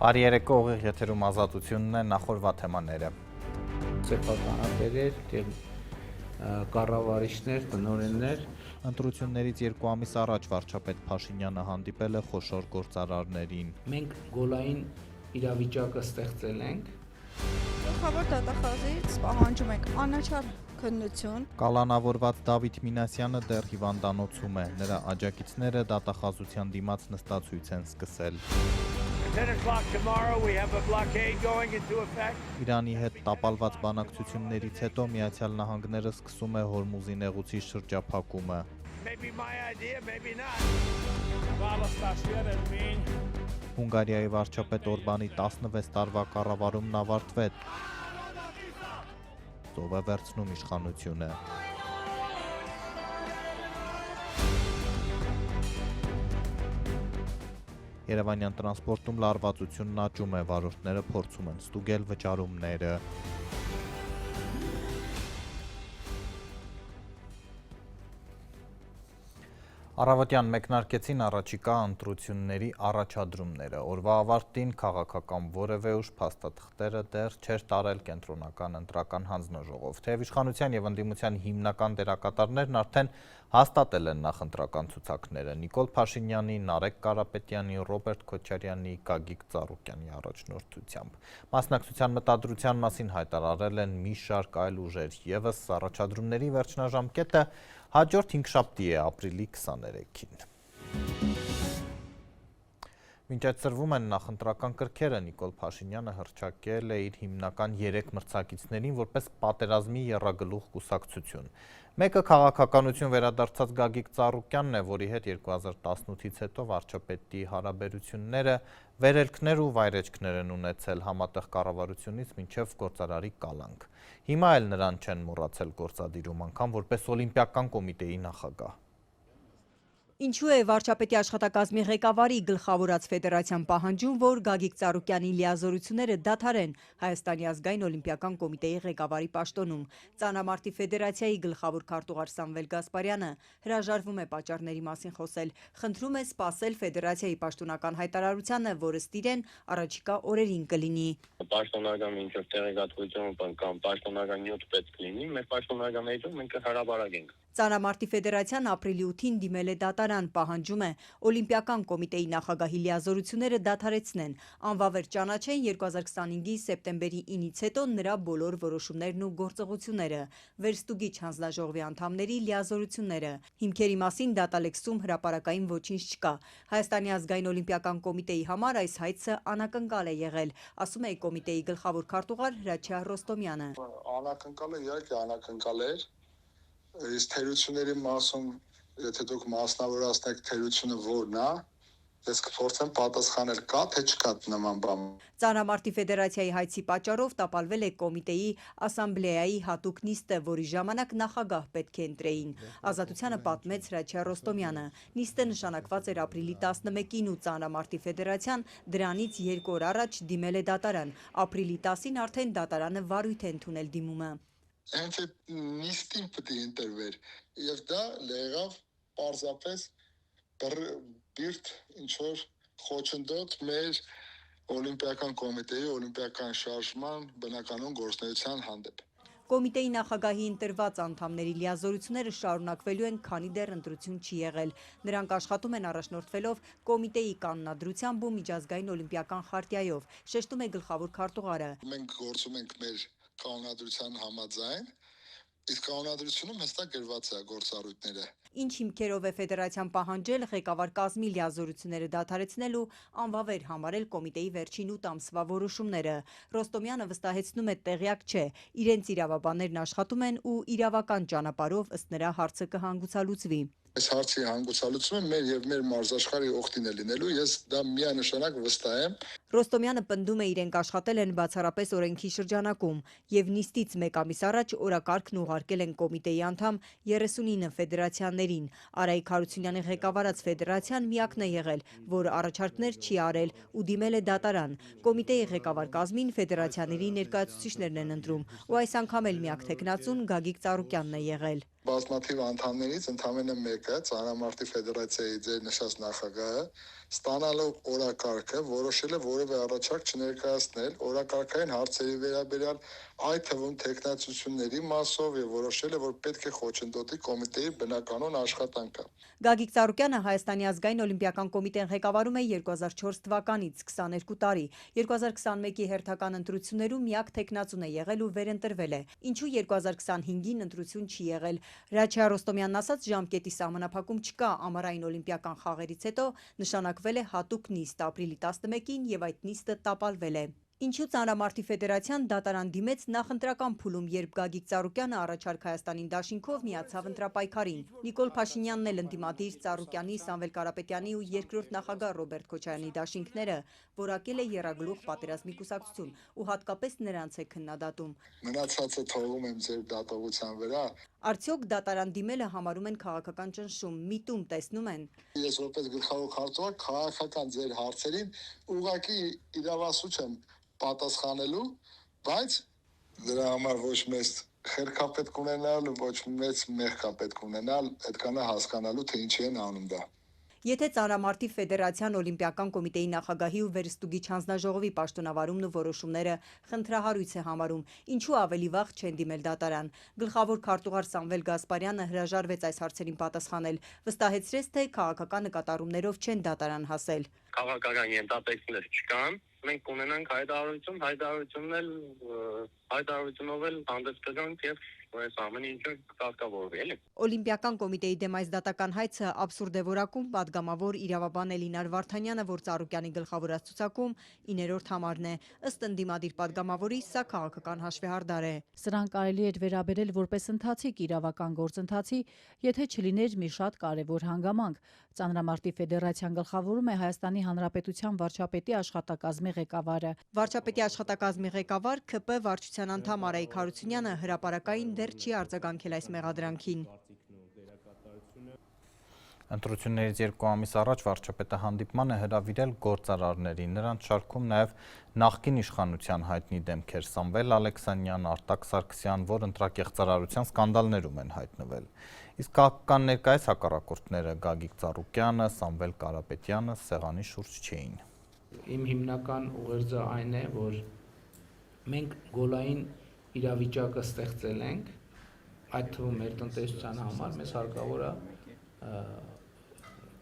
Բարի երեկո, ուղիղ եթերում Ազատությունն է, նախորդ թեմաները։ Սեփականատերեր, կառավարիչներ, տնօրեններ։ Ընտրություններից 2 ամիս առաջ վարչապետ Փաշինյանը հանդիպել է խոշոր գործարարներին։ Մենք գոլային իրավիճակը ստեղծել ենք։ Գլխավոր դատախազից պահանջում ենք անաչառ քննություն։ Կալանավորված Դավիթ Մինասյանը դեռ հիվանդանոցում է, նրա աջակիցները դատախազության դիմաց նստացույց են սկսել։ Իրանի հետ տապալված բանակցություններից հետո Միացյալ Նահանգները սկսում է Հորմուզի նեղուցի շրջափակումը։ Հունգարիայի վարչապետ Օրբանի 16 տարվա կառավարումն ավարտվեց։ Ծով է վերցնում իշխանությունը։ Երևանյան տրանսպորտում լարվածությունն աճում է, վարորդները փորձում են ստուգել վճարումները։ Առավոտյան մեկնարկեցին առաջիկա ընտրությունների առաջադրումները։ Օրվա ավարտին քաղաքական որևէ ուժ փաստաթղթերը դեռ չէր տարել կենտրոնական ընտրական հանձնաժողով։ Թեև իշխանության եւ ընդդիմության հիմնական դերակատարներն արդեն հաստատել են նախընտրական ցուցակները Նիկոլ Փաշինյանի, Նարեկ Կարապետյանի, Ռոբերտ Քոչարյանի, Գագիկ Ծառուկյանի առաջնորդությամբ։ Մասնակցության մտադրության մասին հայտարարել են մի շարք այլ ուժեր, եւս առաջադրումների վերջնաժամկետը հաջորդ 5շաբթի է, ապրիլի 23-ին։ Մինչ այդ ծրվում են նախընտրական կրքերը, Նիկոլ Փաշինյանը հռչակել է իր հիմնական 3 մրցակիցներին որպես պատերազմի եռագլուխ կուսակցություն։ Մեկը քաղաքականություն վերադարձած Գագիկ Ծառուկյանն է, որի հետ 2018-ից հետո վարչապետի հարաբերությունները վերելքներ ու վայրեջքներ են ունեցել համատեղ կառավարությունից մինչև գործարարի կալանք։ Հիմա էլ նրան չեն մոռացել գործադիրում, անգամ որպես օլիմպիական կոմիտեի նախագահ։ Ինչու է վարչապետի աշխատակազմի ղեկավարի գլխավորած ֆեդերացիան պահանջում, որ Գագիկ Ծառուկյանի լիազորությունները դադարեն Հայաստանի ազգային օլիմպիական կոմիտեի ղեկավարի պաշտոնում։ Ծանրամարտի ֆեդերացիայի գլխավոր քարտուղար Սամվել Գասպարյանը հրաժարվում է պատճառների մասին խոսել, խնդրում է սպասել ֆեդերացիայի պաշտոնական հայտարարությանը, որը ստիրեն առաջիկա օրերին կլինի։ Պաշտոնական մինչև տեղեկատվություն կամ պաշտոնական նյութ պետք լինի, մեր պաշտոնականներում մենք հրաբարագենք։ Ծանրամարտի ֆեդերացիան ապրիլի 8-ին դիմել է դատարան, պահանջում է օլիմպիական կոմիտեի նախագահի լիազորությունները դադարեցնեն, անվավեր ճանաչեն 2025-ի սեպտեմբերի 9-ից հետո նրա բոլոր որոշումներն ու գործողությունները, վերստուգիչ հանձնաժողովի անդամների լիազորությունները։ Հիմքերի մասին դատալեքսում հրապարակային ոչինչ չկա։ Հայաստանի ազգային օլիմպիական կոմիտեի համար այս հայցը անակնկալ է եղել, ասում է կոմիտեի գլխավոր քարտուղար Հրաչյա Ռոստոմյանը։ Անակնկալը իհարկե անակնկալ էր, իսկ թերությունների մասում, եթե դուք մասնավորացնեք թերությունը որն է, ես կփորձեմ պատասխանել կա թե չկա նման բան։ Ծանրամարտի ֆեդերացիայի հայցի պատճառով տապալվել է կոմիտեի ասամբլեայի հատուկ նիստը, որի ժամանակ նախագահ պետք է ընտրեին։ Ազատությանը պատմեց Հրաչյա Ռոստոմյանը։ Նիստը նշանակված էր ապրիլի 11-ին ու Ծանրամարտի ֆեդերացիան դրանից 2 օր առաջ դիմել է դատարան։ Ապրիլի 10-ին արդեն դատարանը վարույթ է ընդունել դիմումը։ Հենց այդ նիստին պետք է ընտրվեր, եւ դա եղավ պարզապես բիրտ ինչ-որ խոչընդոտ մեր օլիմպիական կոմիտեի օլիմպիական շարժման բնականոն գործունեության հանդեպ։ Կոմիտեի նախագահի ընտրված անդամների լիազորությունները շարունակվելու են, քանի դեռ ընտրություն չի եղել։ Նրանք աշխատում են առաջնորդվելով կոմիտեի կանոնադրությամբ ու միջազգային օլիմպիական խարտիայով, շեշտում է գլխավոր քարտուղարը։ Մենք գործում ենք մեր կանոնադրության համաձայն, իսկ կանոնադրությունում հստակ գրված է գործառույթները։ Ինչ հիմքերով է ֆեդերացիան պահանջել ղեկավար կազմի լիազորությունները դադարեցնել ու անվավեր համարել կոմիտեի վերջին 8 ամսվա որոշումները։ Ռոստոմյանը վստահեցնում է տեղյակ չէ, իրենց իրավաբաններն աշխատում են ու իրավական ճանապարհով ըստ նրա հարցը կհանգուցալուծվի։ Այս հարցի հանգուցալուծումը մեր եւ մեր մարզաշխարհի օգտին է լինելու, ես դա միանշանակ վստահ եմ։ Ռոստոմյանը պնդում է իրենք աշխատել են բացառապես օրենքի շրջանակում եւ նիստից 1 ամիս առաջ օրակարգն ուղարկել են կոմիտեի անդամ 39 ֆեդերացիաներին։ Արայիկ Հարությունյանի ղեկավարած ֆեդերացիան միակն է եղել, որ առաջարկներ չի արել ու դիմել է դատարան։ Կոմիտեի ղեկավար կազմին ֆեդերացիաների ներկայացուցիչներն են ընտրում, ու այս անգամ էլ միակ թեկնածուն Գագիկ Ծառուկյանն է եղել։ Բազմաթիվ անդամներից ընդամենը մեկը Ծանրամարտի ֆեդերացիայի ձեր նշած նախագահը ստանալով օրակարգը որոշել է որևէ առաջարկ չներկայացնել օրակարգային հարցերի վերաբերյալ, այդ թվում տեխնացությունների մասով, եւ որոշել է, որ պետք է խոչընդոտի կոմիտեի բնականոն աշխատանքը։ Գագիկ Ծառուկյանը Հայաստանի ազգային օլիմպիական կոմիտեն ղեկավարում է 2004 թվականից 22 տարի։ 2021-ի հերթական ընտրություններում միակ տեխնացուն է եղել ու վերընտրվել է։ Ինչու 2025-ին ընտրություն չի եղել։ Ռաչիա Ռոստոմյանն ասաց, ժամկետի սահմանափակում չկա, ամառային օլիմպիական խաղերից հետո նշանակվել է հատուկ նիստ ապրիլի 11-ին եւ այդ նիստը տապալվել է։ Ինչու Ծանրամարտի ֆեդերացիան դատարան դիմեց նախընտրական փուլում, երբ Գագիկ Ծառուկյանը առաջարկ Հայաստանին դաշինքով միացավ ընտրապայքարին։ Նիկոլ Փաշինյանն էլ ընդդիմադիր Ծառուկյանի, Սամվել Կարապետյանի ու երկրորդ նախագահ Ռոբերտ Քոչարյանի դաշինքները որակել է եռագլուխ պատերազմի կուսակցություն ու հատկապես նրանց է քննադատում։ Մնացածը թողում եմ ձեր դատողության վրա։ Արդյոք դատարան դիմելը համարում են քաղաքական ճնշում, միտում տեսնում են։ Ես որպես գլխավոր քարտուղար քաղաքական ձեր հարցերին ուղղակի իրավասու չեմ պատասխանելու, բայց դրա համար ոչ մեծ խելքա պետք ունենալ, ոչ մեծ մեղքա պետք ունենալ, այդքանը հասկանալու, թե ինչի են անում դա։ Եթե Ծանրամարտի ֆեդերացիան օլիմպիական կոմիտեի նախագահի ու վերստուգիչ հանձնաժողովի պաշտոնավարումն ու որոշումները խնդրահարույց է համարում, ինչու ավելի վաղ չեն դիմել դատարան։ Գլխավոր քարտուղար Սամվել Գասպարյանը հրաժարվեց այս հարցերին պատասխանել, վստահեցրեց, թե քաղաքական նկատառումներով չեն դատարան հասել։ Քաղաքական ենթատեքստներ չկան, մենք կունենանք հայտարարությունով էլ հանդես կգանք եւ այս ամեն ինչը կարգավորվի, էլի։ Օլիմպիական կոմիտեի դեմ այս դատական հայցը абսուրդ է որակում պատգամավոր իրավաբան Էլինար Վարդանյանը, որ Ծառուկյանի գլխավորած ցուցակում 9-րդ համարն է։ Ըստ ընդդիմադիր պատգամավորի, սա քաղաքական հաշվեհարդար է։ Սրան կարելի էր վերաբերել որպես ընթացիկ իրավական գործընթացի, եթե չլիներ մի շատ կարևոր հանգամանք։ Ծանրամարտի ֆեդերացիան գլխավորում է Հայաստանի Հանրապետության վարչապետի աշխատակազմի ղեկավարը։ Վարչապետի աշխատակազմի ղեկավար ՔՊ վարչության անդամ Արայիկ Հարությունյանը հրապարակային դեռ չի արձագանքել այս մեղադրանքին։ Ընտրություններից 2 ամիս առաջ վարչապետը հանդիպման է հրավիրել գործարարներին, նրանց շարքում նաև նախկին իշխանության հայտնի դեմքեր Սամվել Ալեքսանյան, Արտակ Սարգսյան, որ ընտրակեղծարարության սկանդալներում են հայտնվել։ Իսկ քաղաքական ներկայիս հակառակորդները Գագիկ Ծառուկյանը, Սամվել Կարապետյանը սեղանի շուրջ չէին։ Իմ հիմնական ուղերձը այն է, որ մենք գոլային իրավիճակը ստեղծել ենք, այդ թվում մեր տնտեսության համար մեզ հարկավոր է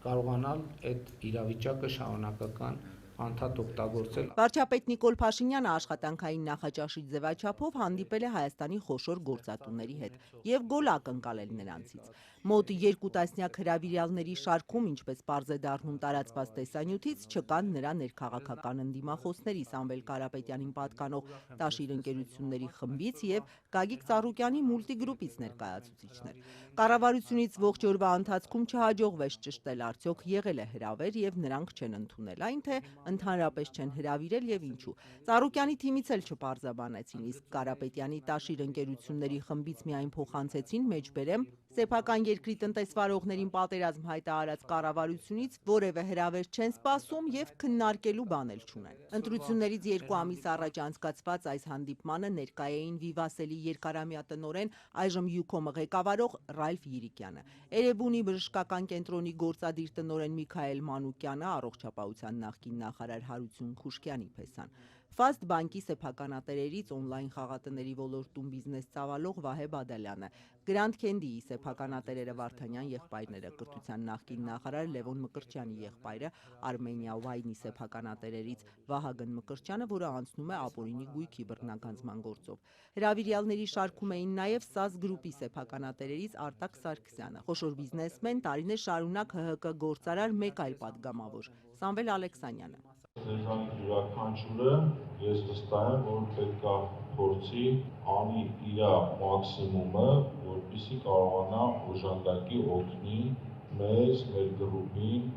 կարողանալ այդ իրավիճակը շարունակական անդադ օգտագործել։ Վարչապետ Նիկոլ Փաշինյանը աշխատանքային նախաճաշի ձևաչափով հանդիպել է Հայաստանի խոշոր գործատուների հետ եւ գոլ ակնկալել նրանցից։ Մոտ 2 տասնյակ հրավիրյալների շարքում, ինչպես պարզ է դառնում տարածված տեսանյութից, չկան նրա ներքաղաքական ընդդիմախոսների Սամվել Կարապետյանին պատկանող Տաշիր ընկերությունների խմբից եւ Գագիկ Ծառուկյանի մուլտիգրուպից ներկայացուցիչներ։ Կառավարությունից ողջ օրվա ընթացքում չհաջողվեց ճշտել արդյոք եղել է հրավեր եւ նրանք չեն ընդունել, այն թե ընդհանրապես չեն հրավիրել եւ ինչու։ Ծառուկյանի թիմից էլ չպարզաբանեցին, իսկ Կարապետյանի Տաշիր ընկերությունների խմբից միայն փոխանցեցին մեջբերեմ սեփական երկրի տնտեսվարողներին պատերազմ հայտարարած կառավարությունից որևէ հրավեր չեն սպասում եւ քննարկելու բան էլ չունեն։ Ընտրություններից 2 ամիս առաջ անցկացված այս հանդիպմանը ներկայ էին Վիվասելի երկարամյա տնօրեն, այժմ Յուքոմը ղեկավարող Ռալֆ Յիրիկյանը, Էրեբունի բժշկական կենտրոնի գործադիր տնօրեն Միքայել Մանուկյանը, առողջապահության նախկին նախարար Հարություն Խուշկյանի փեսան, Ֆաստ բանկի սեփականատերերից օնլայն խաղատների ոլորտում բիզնես ծավալող Վահե Բադալյանը, Գրանդ Քենդիի սեփականատերերը Վարդանյան եղբայրները, կրթության նախկին նախարար Լևոն Մկրտչյանի եղբայրը, Արմենիա Վայնի սեփականատերերից Վահագն Մկրտչյանը, որը անցնում է ապօրինի գույքի բռնագանձման գործով։ Հրավիրյալների շարքում էին նաև ՍԱԶ գրուպի սեփականատերերից Արտակ Սարգսյանը, խոշոր բիզնեսմեն, տարիներ շարունակ ՀՀԿ գործարար, մեկ այլ պատգամավոր Սամվել Ալեքսանյանը։ Ձեզանից յուրաքանչյուրը ես վստահ եմ, որ պետք է փորձի անի իր մաքսիմումը, որպեսզի կարողանա օժանդակի օգնի մեզ, մեր գրուպին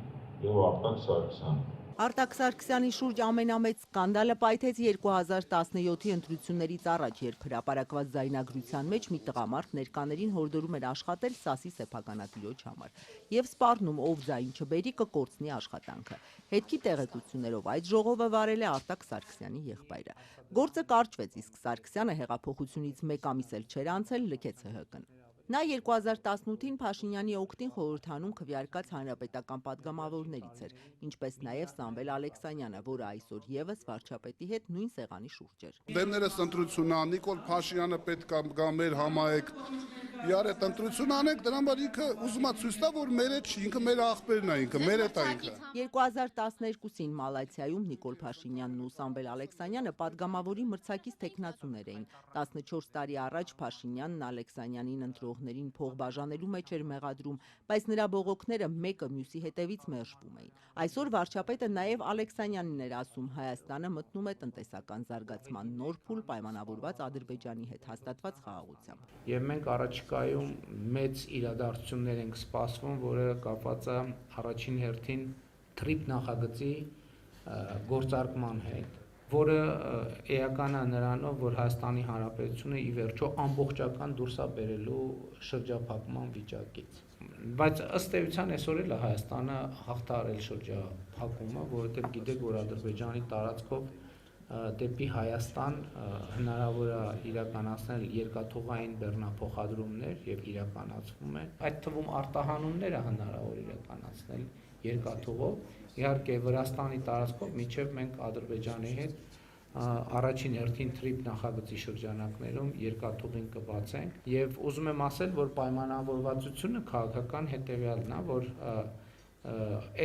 եւ Արտակ Սարգսյանին։ Արտակ Սարգսյանի շուրջ ամենամեծ սկանդալը պայթեց 2017-ի ընտրություններից առաջ, երբ հրապարակված ձայնագրության մեջ մի տղամարդ ներկաներին հորդորում էր աշխատել ՍԱՍ-ի սեփականատիրոջ համար եւ սպառնում, ով ձայն չբերի կկորցնի աշխատանքը։ Հետքի տեղեկություններով այդ ժողովը վարել է Արտակ Սարգսյանի եղբայրը։ Գործը կարճվեց, իսկ Սարգսյանը հեղափոխությունից 1 ամիս էլ չէր անցել լքեց ՀՀԿ-ն։ Նա 2018-ին Փաշինյանի օգտին խորհրդանում քվեարկած հանրապետական падգամավորներից էր, ինչպես նաև Սամվել Ալեքսանյանը, որը այսօր եւս վարչապետի հետ նույն սեղանի շուրջ էր։ Դերներս ընտրությունն ա, Նիկոլ Փաշինյանը պետք է գա մեր համայնք։ Իրար հետ ընտրություն անենք, դրան բար ինքը ուզում է ցույց տա, որ մեր հետ չի, ինքը մեր աղբերն է, ինքը մեր հետ է ինքը։ 2012-ին Մալայցիայում Նիկոլ Փաշինյանն ու Սամվել Ալեքսանյանը падգամավորի մրցակից տեխնացուներ էին։ 14 տարի առաջ Փաշինյանն Ալեքսանյանին ընտրողներին փող բաժանելու մեջ էր մեղադրում, բայց նրա բողոքները մեկը մյուսի հետևից մերժվում էին։ Այսօր վարչապետը նաև Ալեքսանյանին էր ասում, Հայաստանը մտնում է տնտեսական զարգացման նոր փուլ պայմանավորված Ադրբեջանի հետ հաստատված խաղաղությամբ։ Եվ մենք առաջիկայում մեծ իրադարձություններ ենք սպասվում, որը կապված է առաջին հերթին TRIP նախագծի գործարկման հետ, որը էական է նրանով, որ Հայաստանի Հանրապետությունը ի վերջո ամբողջական դուրս է բերելու շրջափակման վիճակից։ Բայց ըստ էության այսօր էլ Հայաստանը հաղթարել շրջափակումը, որովհետև գիտեք, որ Ադրբեջանի տարածքով դեպի Հայաստան հնարավոր է իրականացնել երկաթուղային բեռնափոխադրումներ եւ իրականացվում է։ Այդ թվում արտահանումները հնարավոր իրականացնել երկաթուղով, իհարկե Վրաստանի տարածքով, միջև մենք Ադրբեջանի հետ առաջին հերթին TRIP նախագծի շրջանակներում երկաթուղին կբացենք եւ ուզում եմ ասել, որ պայմանավորվածությունը քաղաքական հետեւյալն է, որ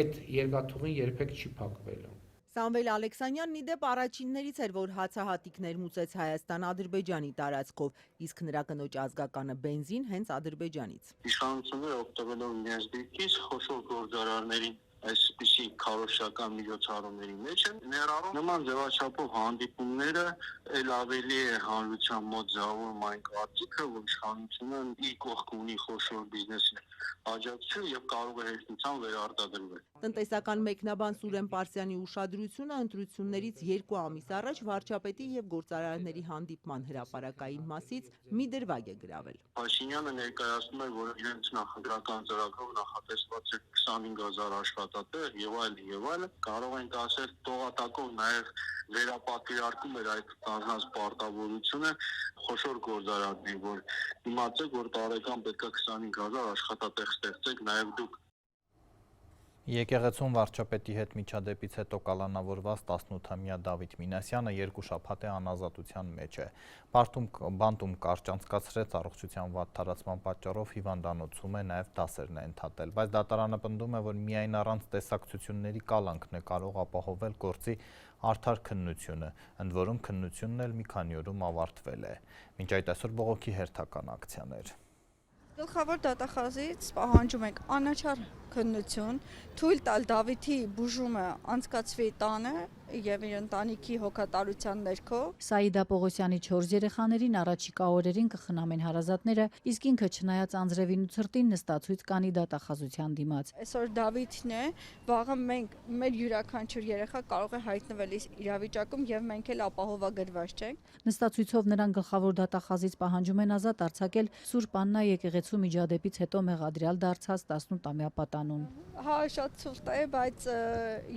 այդ երկաթուղին երբեք չի փակվելու։ Սամվել Ալեքսանյանն ի դեպ առաջիններից էր, որ հացահատիկներ մուծեց Հայաստան-Ադրբեջանի տարածքով, իսկ նրա կնոջ ազգականը բենզին հենց Ադրբեջանից։ Իշխանությունները օգտվելով իրենց դիրքից խոշոր գործարարներին այսպիսի քարոզչական միջոցառումների մեջ են ներառում նման ձևաչափով հանդիպումները ել ավելի է հանրության մոտ ձևավորում այն կարծիքը, որ իշխանությունը իր կողքը ունի խոշոր բիզնեսի աջակցություն եւ կարող է հեշտությամբ վերարտադրվել։ Տնտեսական մեկնաբան Սուրեն Պարսյանի ուշադրությունը ընտրություններից 2 ամիս առաջ վարչապետի եւ գործարարների հանդիպման հրապարակային մասից մի դրվագ է գրավել։ Փաշինյանը ներկայացնում է, որ իրենց նախընտրական ծրագրով նախատեսված է 25000 աշխատատեղ եւ այլն, կարող ենք ասել տողատակով նաեւ վերապատվիրարկում էր այդ տանձնած պարտավորությունը խոշոր գործարարների, որ իմացեք, որ տարեկան պետք է 25000 աշխատատեղ ստեղծեք նաեւ դուք։ Եկեղեցում վարչապետի հետ միջադեպից հետո կալանավորված 18-ամյա Դավիթ Մինասյանը 2 շաբաթ է անազատության մեջ է։ Բանտում կարճ անցկացրեց առողջության վատ թարացման պատճառով հիվանդանոցում է, նաև դասերն է ընդհատել, բայց դատարանը պնդում է, որ միայն առանց տեսակցությունների կալանքն է կարող ապահովել գործի արդար քննությունը, ընդ որում քննությունն էլ մի քանի օրում ավարտվել է։ Մինչ այդ այսօր բողոքի հերթական ակցիաներ։ Գլխավոր դատախազից պահանջում ենք անաչառ քննություն, թույլ տալ Դավիթի բուժումը անցկացվի տանը եւ իր ընտանիքի հոգատարության ներքո։ Սաիդա Պողոսյանի 4 երեխաներին առաջիկա օրերին կխնամեն հարազատները, իսկ ինքը չնայած անձրևին ու ցրտին նստացույց կանի դատախազության դիմաց։ Այսօր Դավիթն է, վաղը մենք մեր յուրաքանչյուր երեխա կարող է հայտնվել իրավիճակում եւ մենք էլ ապահովագրված չենք։ Նստացույցով նրան գլխավոր դատախազից պահանջում են ազատ արձակել Սուրբ Աննա եկեղեցու միջադեպից հետո մեղադրյալ դարձած 18-ամյա պատանուն։ Հա, շատ ցուրտ է, բայց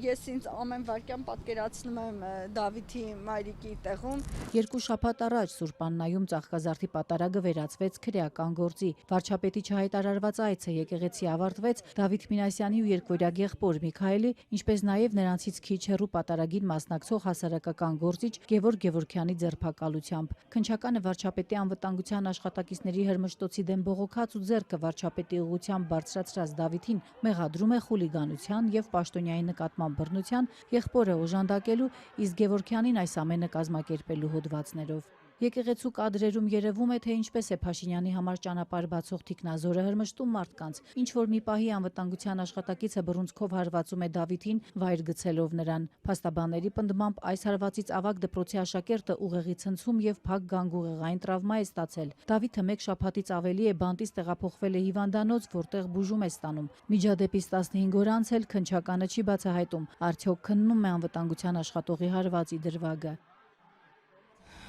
ես ինձ ամեն վարքյան պատկերացնում եմ Դավիթի մայրիկի տեղում։ 2 շաբաթ առաջ Սուրբ Աննայում Ծաղկազարդի պատարագը վերածվեց քրեական գործի։ Վարչապետի չհայտարարված այցը եկեղեցի ավարտվեց Դավիթ Մինասյանի ու երկվորյակ եղբոր Միքայելի, ինչպես նաև նրանցից քիչ հեռու պատարագին մասնակցող հասարակական գործիչ Գևորգ Գևորգյանի ձերբակալությամբ։ Քննչականը վարչապետի անվտանգության աշխատակիցների հրմշտոցի դեմ բողոքած ու ձեռքը վարչապետի ուղղությամբ բարձրացրած Դավիթին մեղադրում է խուլիգանության եւ պաշտոնյայի նկատմամբ բռնության, եղբորը օժանդակելու, իսկ Գևորգյանին այս ամենը կազմակերպելու հոդվածներով։ Եկեղեցու կադրերում երևում է, թե ինչպես է Փաշինյանի համար ճանապարհ բացող թիկնազորը հրմշտում մարդկանց, ինչ որ մի պահի անվտանգության աշխատակիցը բռունցքով հարվածում է Դավիթին, վայր գցելով նրան։ Փաստաբանների պնդմամբ այս հարվածից ավագ դպրոցի աշակերտը ուղեղի ցնցում եւ փակ գանգուղեղային տրավմա է ստացել։ Դավիթը 1 շաբաթից ավելի է բանտից տեղափոխվել է հիվանդանոց, որտեղ բուժում է ստանում։ Միջադեպից 15 օր անց էլ քննչականը չի բացահայտում, արդյոք քննում է անվտանգության աշխատողի հարվածի դրվագը։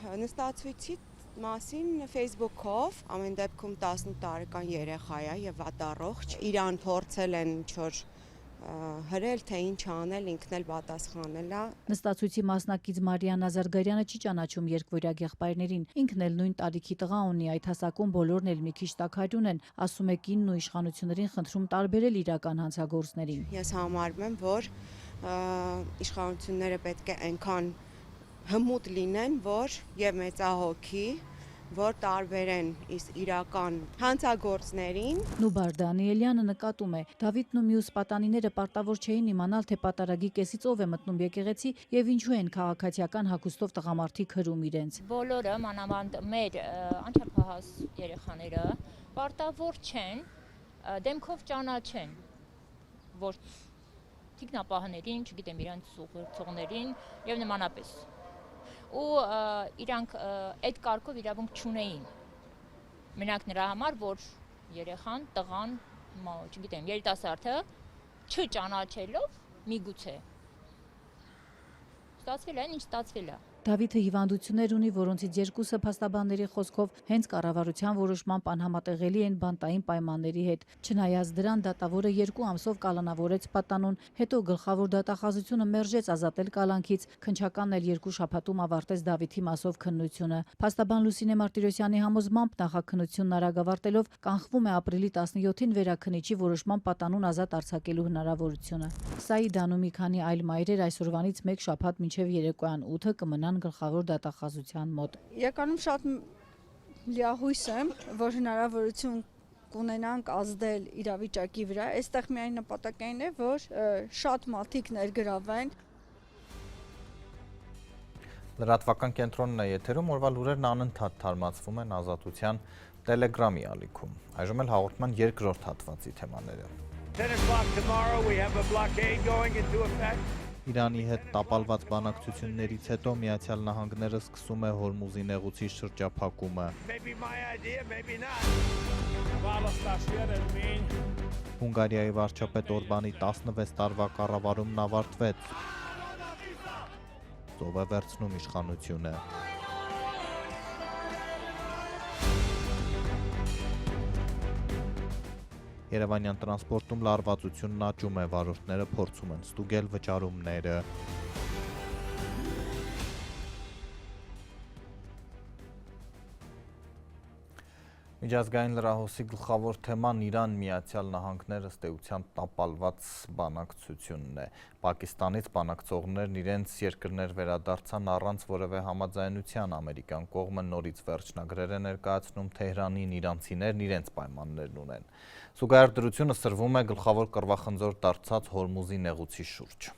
Նստացույցի մասին Facebook-ով ամեն դեպքում 18 տարեկան երեխա է եւ վատառողջ իրան փորձել են ինչ-որ հրել, թե ինչ անել, ինքն էլ պատասխանել է։ Նստացույցի մասնակից Մարիաննա Զարգարյանը չի ճանաչում երկվորյա եղբայրներին։ Ինքն էլ նույն տարիքի տղա ունի, այդ հասակում բոլորն էլ մի քիչ տաքարյուն են, ասում է կինն ու իշխանություններին խնդրում տարբերել իրական հանցագործներին։ Ես համարում եմ, որ իշխանությունները պետք է այնքան հմուտ լինեն, որ եւ մեծահոգի, որ տարբերեն իրական հանցագործներին։ Նուբար Դանիելյանը նկատում է, Դավիթն ու մյուս պատանիները պարտավոր չէին իմանալ, թե պատարագի կեսից ով է մտնում եկեղեցի եւ ինչու են քաղաքացիական հագուստով տղամարդիկ հրում իրենց։ Բոլորը, մանավանդ մեր անչափահաս երեխաները, պարտավոր չեն դեմքով ճանաչեն, որ թիկնապահներին, չգիտեմ, իրենց ուղղորդողներին եւ նմանապես։ Ու իրանք այդ կարգով իրավունք չունեին։ Մենակ նրա համար, որ երեխան, տղան, չգիտեմ, երիտասարդը չճանաչելով միգուցե ստացվել է, ինչ ստացվել է։ Դավիթը հիվանդություններ ունի, որոնցից երկուսը փաստաբանների խոսքով հենց կառավարության որոշմամբ անհամատեղելի են բանտային պայմանների հետ։ Չնայած դրան դատավորը 2 ամսով կալանավորեց պատանուն, հետո գլխավոր դատախազությունը մերժեց ազատել կալանքից, քննչականն էլ 2 շաբաթում ավարտեց Դավիթի մասով քննությունը։ Փաստաբան Լուսինե Մարտիրոսյանի համոզմամբ նախաքննությունն արագ ավարտելով կանխվում է ապրիլի 17-ին վերաքննիչի որոշմամբ պատանուն ազատ արձակելու հնարավորությունը։ Սաիդան ու մի քանի այլ մայրեր այսօրվանից 1 շաբաթ մինչև երեկոյան 8-ը կմնան գլխավոր դատախազության մոտ։ Իրականում շատ լիահույս եմ, որ հնարավորություն կունենանք ազդել իրավիճակի վրա։ Այստեղ միայն նպատակային է, որ շատ մարդիկ ներգրավվեն։ Լրատվական կենտրոնն է եթերում, օրվա լուրերն անընդհատ թարմացվում են Ազատության Telegram-ի ալիքում։ Այժմ էլ հաղորդման երկրորդ հատվածի թեմաները։ Իրանի հետ տապալված բանակցություններից հետո Միացյալ Նահանգները սկսում է Հորմուզի նեղուցի շրջափակումը։ Հունգարիայի վարչապետ Օրբանի 16 տարվա կառավարումն ավարտվեց։ Ծով է վերցնում իշխանությունը։ Երևանյան տրանսպորտում լարվածությունն աճում է, վարորդները փորձում են ստուգել վճարումները։ Միջազգային լրահոսի գլխավոր թեման Իրան-Միացյալ Նահանգներ ըստ էության տապալված բանակցությունն է։ Պակիստանից բանակցողներն իրենց երկրներ վերադարձան առանց որևէ համաձայնության, ամերիկյան կողմը նորից վերջնագրեր է ներկայացնում Թեհրանին, իրանցիներն իրենց պայմաններն ունեն։ Զուգահեռ դրությունը սրվում է գլխավոր կռվախնձոր դարձած Հորմուզի նեղուցի շուրջ։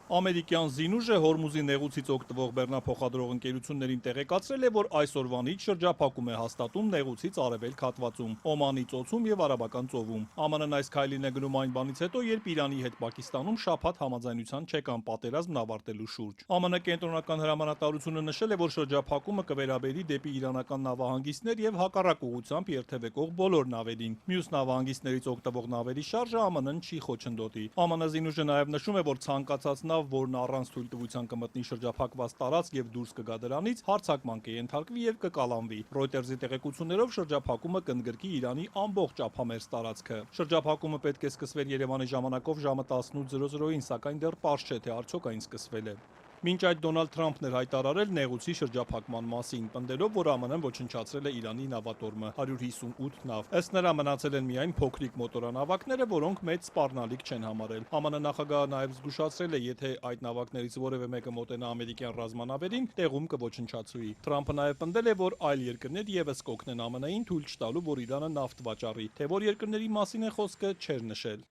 Ամերիկյան զինուժը Հորմուզի նեղուցից օգտվող բեռնափոխադրող ընկերություններին տեղեկացրել է, որ այսօրվանից շրջափակում է հաստատում նեղուցից արևելք հատվածում, Օմանի ծոցում եւ Արաբական ծովում։ ԱՄՆ-ն այս քայլին է գնում այն բանից հետո, երբ Իրանի հետ Պակիստանում շաբաթ համաձայնության չեկան պատերազմն ավարտելու շուրջ։ ԱՄՆ կենտրոնական հրամանատարությունը նշել է, որ շրջափակումը կվերաբերի դեպի իրանական նավահանգիստներ եւ հակառակ ուղղությամբ երթևեկող բոլոր նավերին։ Մյուս նավահանգիստներից օգտվող նավերի շարժը ԱՄՆ-ն չի խոչընդոտի։ ԱՄՆ զինուժը նաեւ նշում է, որ ցանկացած որն առանց թույլտվության կմտնի շրջափակված տարածք եւ դուրս կգա դրանից, հարձակման կենթարկվի եւ կկալանվի։ Ռոյտերզի տեղեկություններով շրջափակումը կընդգրկի Իրանի ամբողջ ափամերձ տարածքը։ Շրջափակումը պետք է սկսվեր Երևանի ժամանակով ժամը 18:00-ին, սակայն դեռ պարզ չէ, թե արդյոք այն սկսվել է։ Մինչ այդ Դոնալդ Թրամփն էր հայտարարել նեղուցի շրջափակման մասին, պնդելով, որ ԱՄՆ-ն ոչնչացրել է Իրանի նավատորմը 158 նավ։ Ըստ նրա մնացել են միայն փոքրիկ մոտորանավակները, որոնք մեծ սպառնալիք չեն համարել։ ԱՄՆ նախագահը նաև զգուշացրել է, եթե այդ նավակներից որևէ մեկը մոտենա ամերիկյան ռազմանավերին, տեղում կոչնչացվի։ Թրամփը նաև պնդել է, որ այլ երկրներ եւս կօգնեն ԱՄՆ-ին թույլ չտալու, որ Իրանը նավթ վաճառի, թե որ երկրների մասին է խոսքը չէր նշել։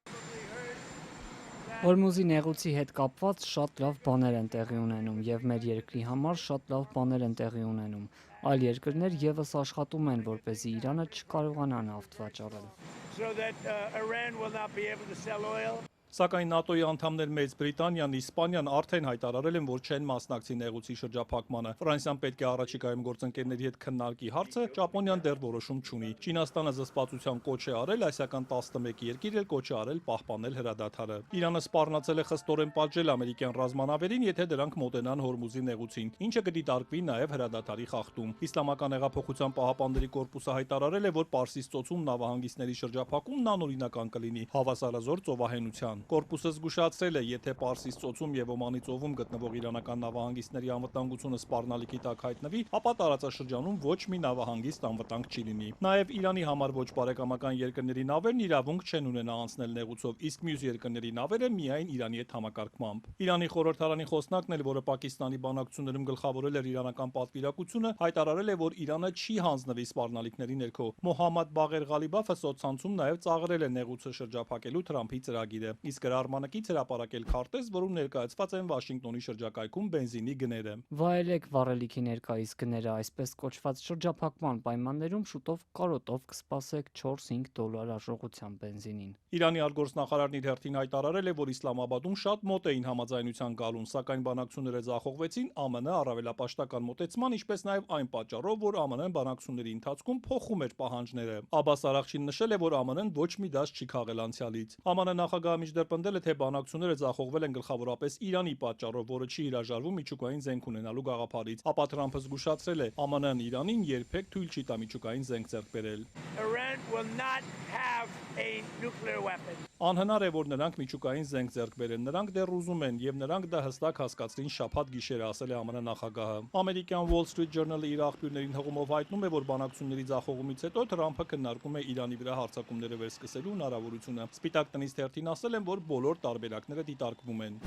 Հորմուզի նեղուցի հետ կապված շատ լավ բաներ են տեղի ունենում եւ մեր երկրի համար շատ լավ բաներ են տեղի ունենում։ Այլ երկրներ եւս աշխատում են, որպեսզի Իրանը չկարողանա նավթ վաճառել։ Սակայն ՆԱՏՕ-ի անդամներ Մեծ Բրիտանիան, Իսպանիան արդեն հայտարարել են, որ չեն մասնակցի նեղուցի շրջափակմանը։ Ֆրանսիան պետք է առաջիկայում գործընկերների հետ քննարկի հարցը, Ճապոնիան դեռ որոշում չունի։ Չինաստանը զսպվածության կոչ է արել, այսական 11 երկիր էլ կոչ է արել պահպանել հրադադարը։ Իրանը սպառնացել է խստորեն պատժել ամերիկյան ռազմանավերին, եթե դրանք մոտենան Հորմուզի նեղուցին, ինչը կդիտարկվի նաև հրադադարի խախտում։ Իսլամական հեղափոխության պահապանների կորպուսը հայտարարել է, որ Պարսից ծոցում նավահանգիստների շրջափակումն անօրինական կլինի հավասարազոր ծովահենության։ Կորպուսը զգուշացրել է, եթե Պարսից ծոցում եւ Օմանի ծովում գտնվող իրանական նավահանգիստների անվտանգությունը սպառնալիքի տակ հայտնվի, ապա տարածաշրջանում ոչ մի նավահանգիստ անվտանգ չի լինի։ Նաև Իրանի համար ոչ բարեկամական երկրների նավերն իրավունք չեն ունենա անցնել նեղուցով, իսկ մյուս երկրների նավերը միայն Իրանի հետ համակարգմամբ։ Իրանի խորհրդարանի խոսնակն էլ, որը Պակիստանի բանակցություններում գլխավորել էր իրանական պատվիրակությունը, հայտարարել է, որ Իրանը չի հանձնվի սպառնալիքների ներքո։ Մոհամմադ Բաղեր Ղալիբաֆը սոցցանցում նաև ծաղրել է նեղուցը շրջափակելու Թրամփի ծրագիրը, իսկ հրամանակից հրապարակել քարտեզ, որում ներկայացված են Վաշինգտոնի շրջակայքում բենզինի գները։ Վայելեք վառելիքի ներկայիս գները, այսպես կոչված շրջափակման պայմաններում շուտով կարոտով կսպասեք 4-5 դոլար արժողությամբ բենզինին։ Իրանի արտգործնախարարն իր հերթին հայտարարել է, որ Իսլամաբադում շատ մոտ էին համաձայնության գալուն, սակայն բանակցությունները ձախողվեցին ԱՄՆ առավելապաշտական մոտեցման, ինչպես նաև այն պատճառով, որ ԱՄՆ-ն բանակցությունների ընթացքում փոխում էր պահանջները։ Աբբաս Արաղչին նշել է, որ ԱՄՆ-ն ոչ մի դաս չի քաղել անցյալից։ ԱՄՆ նախագահը միջդեռ պնդել է, թե բանակցությունները ձախողվել են գլխավորապես Իրանի պատճառով, որը չի հրաժարվում միջուկային զենք ունենալու գաղափարից։ Ապա Թրամփը զգուշացրել է, ԱՄՆ-ն Իրանին երբեք թույլ չի տա միջուկային զենք ձեռք բերել։ Անհնար է, որ նրանք միջուկային զենք ձեռք բերեն, նրանք դեռ ուզում են, եւ նրանք դա հստակ հասկացրին շաբաթ գիշերը, ասել է ԱՄՆ նախագահը։ Ամերիկյան Wall Street Journal-ը իր աղբյուրներին հղումով հայտնում է, որ բանակցությունների ձախողումից հետո Թրամփը քննարկում է Իրանի վրա հարձակումները վերսկսելու հնարավորությունը։ Սպիտակ տնից թերթին ասել են, որ բոլոր տարբերակները դիտարկվում են։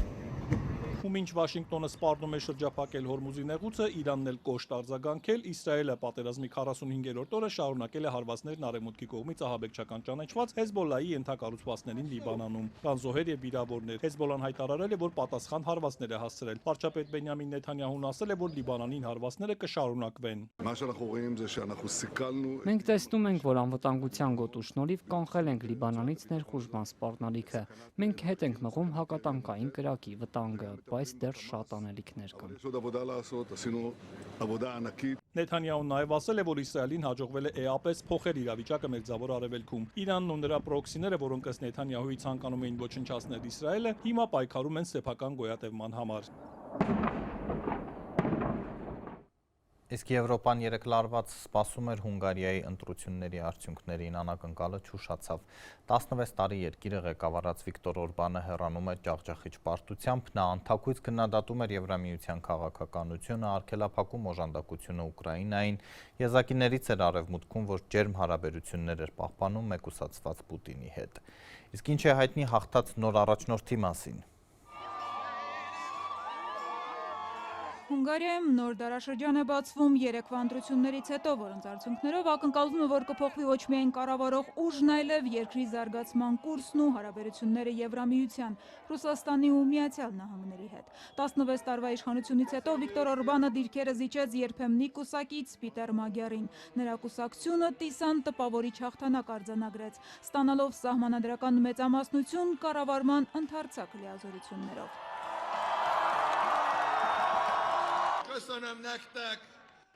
Ու մինչ Վաշինգտոնը սպառնում է շրջափակել Հորմուզի նեղուցը, Իրանն էլ կոշտ արձագանքել, Իսրայելը պատերազմի 45-րդ օրը շարունակել է հարվածներն արևմուտքի կողմից ահաբեկչական ճանաչված Հեզբոլլայի ենթակառուցվածքներին Լիբանանում։ Կան զոհեր եւ վիրավորներ։ Հեզբոլլան հայտարարել է, որ պատասխան հարվածներ է հասցրել։ Վարչապետ Բենյամին Նեթանյահուն ասել է, որ Լիբանանին հարվածները կշարունակվեն։ Մենք տեսնում ենք, որ անվտանգության գոտու շնորհիվ կանխել ենք Լիբանանից ներխուժման սպառնալիքը։ Մենք հետ ենք մղում հակատանկային կրակի վտանգը, բայց դեռ շատ անելիքներ կան։ Նեթանյահուն նաև ասել է, որ Իսրայելին հաջողվել է էապես փոխել իրավիճակը Մերձավոր Արևելքում։ Իրանն ու նրա պրոքսիները, որոնք ըստ Նեթանյահուի ցանկանում էին ոչնչացնել Իսրայելը, հիմա պայքարում են սեփական գոյատևման համար։ Իսկ Եվրոպան երեկ լարված սպասում էր Հունգարիայի ընտրությունների արդյունքներին, անակնկալը չուշացավ։ 16 տարի երկիրը ղեկավարած Վիկտոր Օրբանը հեռանում է ջախջախիչ պարտությամբ, նա անթաքույց քննադատում էր Եվրամիության քաղաքականությունը, արգելափակում օժանդակությունը Ուկրաինային, եզակիներից էր Արևմուտքում, որ ջերմ հարաբերություններ էր պահպանում մեկուսացված Պուտինի հետ։ Իսկ ինչ է հայտնի հաղթած նոր առաջնորդի մասին։ Հունգարիայում նոր դարաշրջան է բացվում երեկվա ընտրություններից հետո, որոնց արդյունքներով ակնկալվում է, որ կփոխվի ոչ միայն կառավարող ուժն, այլև երկրի զարգացման կուրսն ու հարաբերությունները Եվրամիության, Ռուսաստանի ու Միացյալ Նահանգների հետ։ 16 տարվա իշխանությունից հետո Վիկտոր Օրբանը դիրքերը զիջեց երբեմնի կուսակից Պիտեր Մագյարին։ Նրա կուսակցությունը Տիսան տպավորիչ հաղթանակ արձանագրեց, ստանալով սահմանադրական մեծամասնություն կառավարման ընդարձակ լիազորություններով։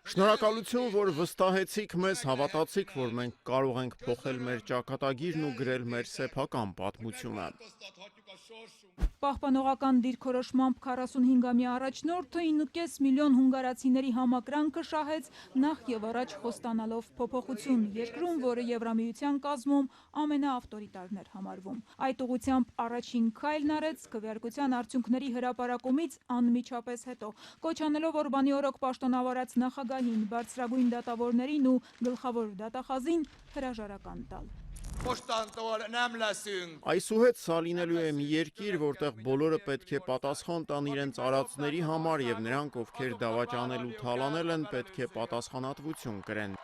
Շնորհակալություն, որ վստահեցիք մեզ, հավատացիք, որ մենք կարող ենք փոխել մեր ճակատագիրն ու գրել մեր սեփական պատմությունը։ Պահպանողական դիրքորոշմամբ 45-ամյա առաջնորդը 9.5 միլիոն հունգարացիների համակրանքը շահեց նախ եւ առաջ խոստանալով փոփոխություն երկրում, որը Եվրամիության կազմում ամենաավտորիտարն էր համարվում։ Այդ ուղղությամբ առաջին քայլն արեց քվեարկության արդյունքների հրապարակումից անմիջապես հետո, կոչ անելով Օրբանի օրոք պաշտոնավարած նախագահին, բարձրագույն դատավորներին ու գլխավոր դատախազին հրաժարական տալ։ Այսուհետ սա լինելու է մի երկիր, որտեղ բոլորը պետք է պատասխան տան իրենց արածների համար եւ նրանք, ովքեր դավաճանել ու թալանել են, պետք է պատասխանատվություն կրեն։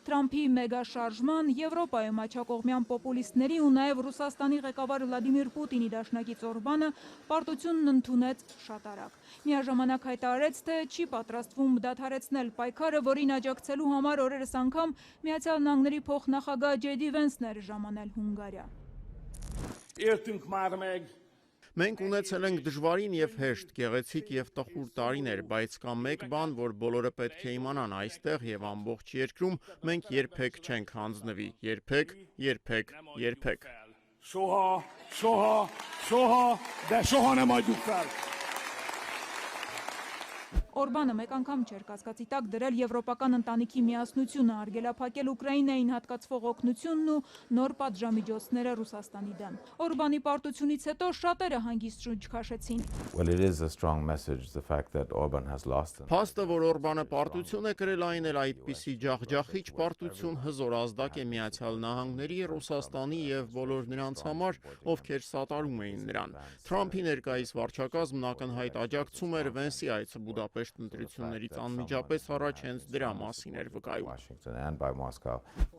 Թրամփի մեգաշարժման, Եվրոպայում աջակողմյան պոպուլիստների ու նաև Ռուսաստանի ղեկավար Վլադիմիր Պուտինի դաշնակից Օրբանը պարտությունն ընդունեց շատ արագ։ Միաժամանակ հայտարարեց, թե չի պատրաստվում դադարեցնել պայքարը, որին աջակցելու համար օրերս անգամ Միացյալ Նահանգների փոխնախագահ Ջեյ Դի Վենսն էր ժամանել Հունգարիա։ Մենք ունեցել ենք դժվարին եւ հեշտ, գեղեցիկ եւ տխուր տարիներ, բայց կա մեկ բան, որ բոլորը պետք է իմանան այստեղ եւ ամբողջ երկրում մենք երբեք չենք հանձնվի, երբեք։ Օրբանը մեկ անգամ չէր կասկածի տակ դրել եվրոպական ընտանիքի միասնությունը, արգելափակել Ուկրաինային հատկացվող օգնությունն ու նոր պատժամիջոցները Ռուսաստանի դեմ։ Օրբանի պարտությունից հետո շատերը հանգիստ շունչ քաշեցին։ Փաստը, որ Օրբանը պարտություն է կրել, այն էլ այդպիսի ջախջախիչ պարտություն հզոր ազդակ է Միացյալ Նահանգների, Ռուսաստանի եւ բոլոր նրանց համար, ովքեր սատարում էին նրան։ Թրամփի ներկայիս վարչակազմն ակնհայտ աջակցում էր Վենսի այցը Բուդապեշտ ընտրություններից անմիջապես առաջ հենց դրա մասին էր վկայում։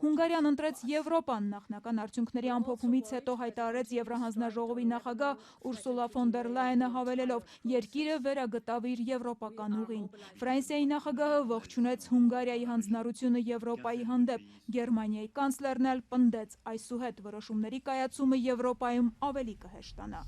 Հունգարիան ընտրեց Եվրոպան, նախնական արդյունքների ամփոփումից հետո հայտարարեց Եվրահանձնաժողովի նախագահ Ուրսուլա ֆոն դեր Լայենը հավելելով. երկիրը վերագտավ իր եվրոպական ուղին։ Ֆրանսիայի նախագահը ողջունեց Հունգարիայի հանձնառությունը Եվրոպայի հանդեպ։ Գերմանիայի կանցլերն էլ պնդեց, այսուհետ որոշումների կայացումը Եվրոպայում ավելի կհեշտանա։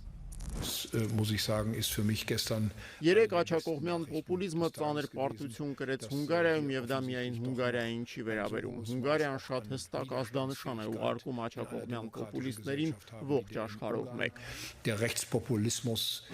Երեք աչակողմյան պոպուլիզմը ծանր պարտություն կրեց Հունգարիայում եւ դա միայն Հունգարիային չի վերաբերում։ Հունգարիան շատ հստակ ազդանշան է ուղարկում աչակողմյան պոպուլիստներին ողջ աշխարհով մեկ։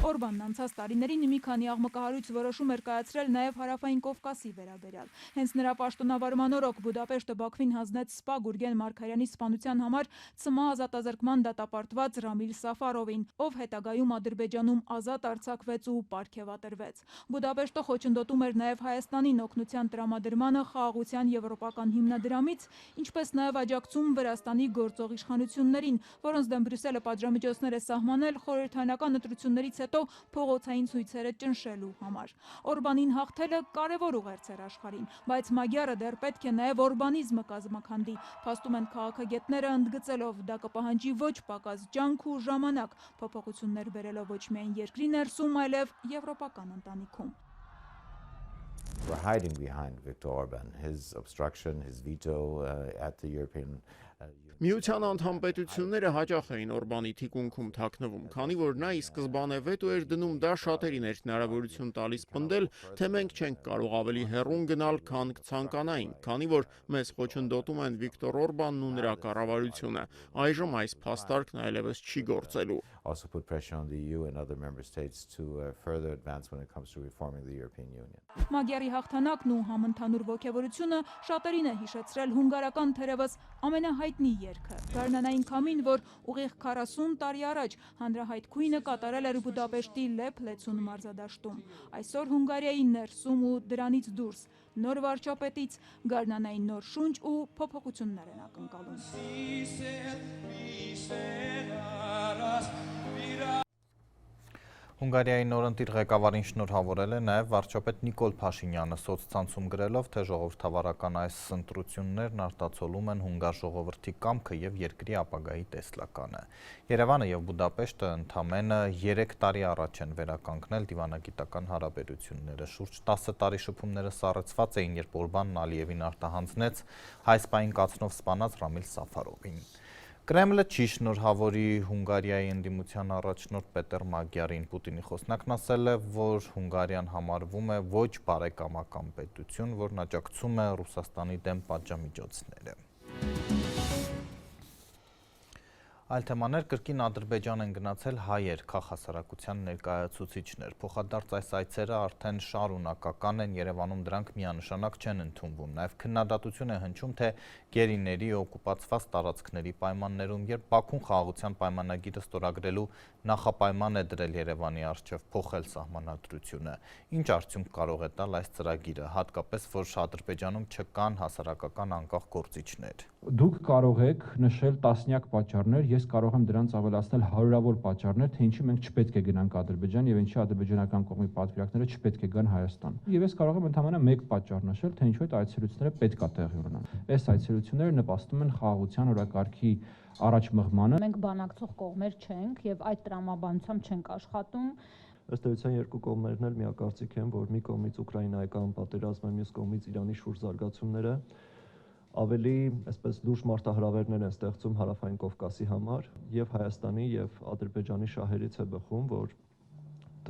Օրբանն անցած տարիներին մի քանի աղմկահարույց որոշում էր կայացրել նաեւ Հարավային Կովկասի վերաբերյալ։ Հենց նրա պաշտոնավարման օրոք Բուդապեշտը Բաքվին հանձնեց սպա Գուրգեն Մարգարյանի սպանության համար ՑՄՀ ազատազրկման դատապարտված Ռամիլ Սաֆարովին, ով հետագայում Ադրբեջանում ազատ արձակվեց ու պարգևատրվեց։ Բուդապեշտը խոչընդոտում էր նաև Հայաստանին օգնության տրամադրմանը խաղաղության եվրոպական հիմնադրամից, ինչպես նաև աջակցում Վրաստանի գործող իշխանություններին, որոնց դեմ Բրյուսելը պատժամիջոցներ է սահմանել խորհրդարանական ընտրություններից հետո փողոցային ցույցերը ճնշելու համար։ Օրբանին հաղթելը կարևոր ուղերձ էր աշխարհին, բայց Մագյարը դեռ պետք է նաև օրբանիզմը կազմաքանդի, փաստում են քաղաքագետները ընդգծելով, դա կպահանջի ոչ պակաս ջանք ու ժամանակ, փոփոխություններ բերելով ոչ միայն երկրի ներսում, այլև եվրոպական ընտանիքում։ We're hiding behind Viktor Orban, his obstruction, his veto at the European Միության անդամ պետությունները հաճախ էին Օրբանի թիկունքում թաքնվում, քանի որ նա ի սկզբանե վետո էր դնում, դա շատերին էր հնարավորություն տալիս պնդել, թե մենք չենք կարող ավելի հեռուն գնալ, քան կցանկանային, քանի որ մեզ խոչընդոտում են Վիկտոր Օրբանն ու նրա կառավարությունը։ Այժմ այս փաստարկն այլևս չի գործելու։ Also put pressure on the EU and other member states to further advance when it comes to reforming the European Union. Մագյարի հաղթանակն ու համընդհանուր ոգևորությունը շատերին է հիշեցրել հունգարական թերևս ամենահայտնի երգը։ Գարնանային քամին, որ ուղիղ 40 տարի առաջ հանրահայտ քույնը կատարել էր Բուդապեշտի Լեփ-Լեցուն մարզադաշտում։ Այսօր Հունգարիայի ներսում ու դրանից դուրս նոր վարչապետից գարնանային նոր շունչ ու փոփոխություններ են ակնկալում։ Հունգարիայի նորընտիր ղեկավարին շնորհավորել է նաև վարչապետ Նիկոլ Փաշինյանը, սոցցանցում գրելով, թե ժողովրդավարական այս ընտրություններն արտացոլում են հունգար ժողովրդի կամքը եւ երկրի ապագայի տեսլականը։ Երևանը եւ Բուդապեշտը ընդամենը 3 տարի առաջ են վերականգնել դիվանագիտական հարաբերությունները։ Շուրջ 10 տարի շփումները սառեցված էին, երբ Օրբանն Ալիևին արտահանձնեց հայ սպային կացնով սպանած Ռամիլ Սաֆարովին։ Կրեմլը չի շնորհավորի Հունգարիայի ընդդիմության առաջնորդ Պետեր Մագյարին։ Պուտինի խոսնակն ասել է, որ Հունգարիան համարվում է ոչ բարեկամական պետություն, որն աջակցում է Ռուսաստանի դեմ պատժամիջոցները։ Այլ թեմաներ կրկին Ադրբեջան են գնացել հայեր, քաղաքասարակության ներկայացուցիչներ։ Փոխադարձ այս այցերը արդեն շարունակական են, Երևանում դրանք միանշանակ չեն ընդունվում։ Նաև քննադատություն է հնչում, թե գերիների օկուպացված տարածքների պայմաններում, երբ Բաքուն խաղաղության պայմանագիրը ստորագրելու նախապայման է դրել Երևանի առջև փոխել սահմանադրությունը։ Ինչ արդյունք կարող է տալ այս ծրագիրը, հատկապես որ Ադրբեջանում չկան հասարակական անկախ գործիչներ։ Դուք կարող եք նշել տասնյակ պատճառներ, ես կարող եմ դրանց ավելացնել հարյուրավոր պատճառներ, թե ինչի մենք չպետք է գնանք Ադրբեջան եւ ինչի ադրբեջանական կողմի պատվիրակները չպետք է գան Հայաստան։ Եվ ես կարող եմ ընդհանրապես մեկ պատճառ նշել, թե ինչու այդ այցելությունները պետք է տեղի ունենան։ Այս այցելությունները նպաստում են խաղաղության օրակարգի առաջ մղմանը։ Մենք բանակցող կողմեր չենք եւ այդ տրամաբանությամբ չենք աշխատում։ Ըստ էության երկու կողմերն էլ միակարծիք են, որ մի կողմից Ուկրաինայական պատերազմը, մյուս կողմից Իրանի շուրջ զարգացումները ավելի այսպես լուրջ մարտահրավերներ են ստեղծում Հարավային Կովկասի համար եւ Հայաստանի եւ Ադրբեջանի շահերից է բխում, որ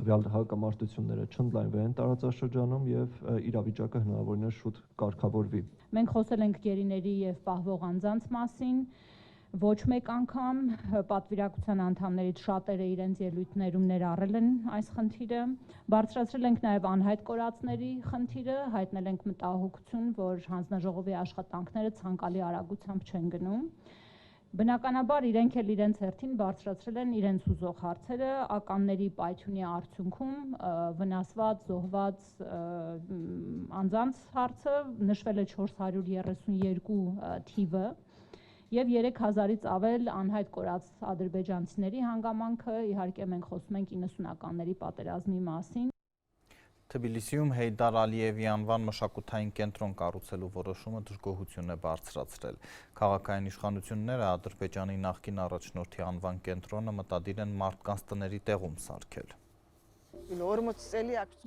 տվյալ հակամարտությունները չընդլայնվեն տարածաշրջանում եւ իրավիճակը հնարավորինս շուտ կարգավորվի։ Մենք խոսել ենք գերիների եւ պահվող անձանց մասին, ոչ մեկ անգամ պատվիրակության անդամներից շատերը իրենց ելույթներում ներառել են այս խնդիրը, բարձրացրել ենք նաեւ անհայտ կորածների խնդիրը, հայտնել ենք մտահոգություն, որ հանձնաժողովի աշխատանքները ցանկալի արագությամբ չեն գնում։ Բնականաբար իրենք էլ իրենց հերթին բարձրացրել են իրենց ուզող հարցերը, ականների պայթյունի արդյունքում վնասված, զոհված անձանց հարցը նշվել է 432 թիվը եւ 3000-ից ավել անհայտ կորած ադրբեջանցիների հանգամանքը, իհարկե մենք խոսում ենք 90-ականների պատերազմի մասին։ Թբիլիսիում Հեյդար Ալիևի անվան մշակութային կենտրոն կառուցելու որոշումը դժգոհություն է բարձրացրել։ Քաղաքային իշխանությունները Ադրբեջանի նախկին առաջնորդի անվան կենտրոնը մտադիր են մարդկանց տների տեղում սարքել։